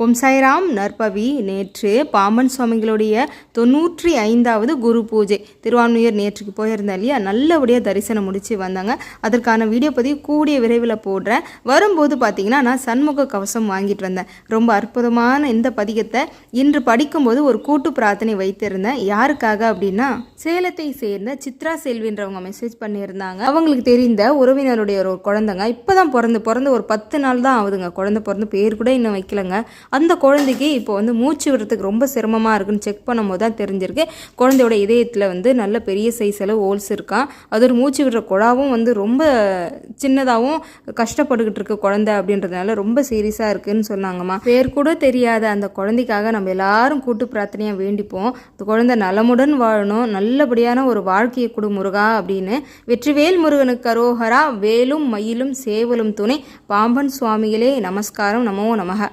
ஓம் சாய்ராம். நற்பவி. நேற்று பாம்பன் சுவாமிகளுடைய 95வது குரு பூஜை திருவான்மையூர் நேற்றுக்கு போயிருந்தேன் இல்லையா, நல்லபடியாக தரிசனம் முடித்து வந்தாங்க. அதற்கான வீடியோ பதிவு கூடிய விரைவில் போடுறேன். வரும்போது பார்த்தீங்கன்னா நான் சண்முக கவசம் வாங்கிட்டு வந்தேன். ரொம்ப அற்புதமான இந்த பதிகத்தை இன்று படிக்கும்போது ஒரு கூட்டு பிரார்த்தனை வைத்திருந்தேன். யாருக்காக அப்படின்னா, சேலத்தை சேர்ந்த சித்ரா செல்வின்றவங்க மெசேஜ் பண்ணியிருந்தாங்க. அவங்களுக்கு தெரிந்த உறவினருடைய ஒரு குழந்தைங்க இப்போ தான் பிறந்து ஒரு 10 நாள் தான் ஆகுதுங்க. குழந்தை பிறந்து பேர் கூட இன்னும் வைக்கலங்க. அந்த குழந்தைக்கு இப்போ மூச்சு விடுறதுக்கு ரொம்ப சிரமமாக இருக்குன்னு செக் பண்ணும்போது தான் தெரிஞ்சிருக்கு. குழந்தையோட இதயத்தில் நல்ல பெரிய சைஸில் ஹோல்ஸ் இருக்கான். அது ஒரு மூச்சு விடுற குழாவும் ரொம்ப சின்னதாகவும் கஷ்டப்பட்டுக்கிட்டு இருக்கு குழந்தை அப்படின்றதுனால ரொம்ப சீரியஸாக இருக்குன்னு சொன்னாங்கம்மா. பேர் கூட தெரியாத அந்த குழந்தைக்காக நம்ம எல்லாரும் கூட்டு பிரார்த்தனையாக வேண்டிப்போம். அந்த குழந்தை நலமுடன் வாழணும், நல்லபடியான ஒரு வாழ்க்கையை கொடு முருகா அப்படின்னு. வெற்றிவேல் முருகனுக்கு அரோகரா. வேலும் மயிலும் சேவலும் துணை. பாம்பன் சுவாமிகளே நமஸ்காரம். நமோ நமக.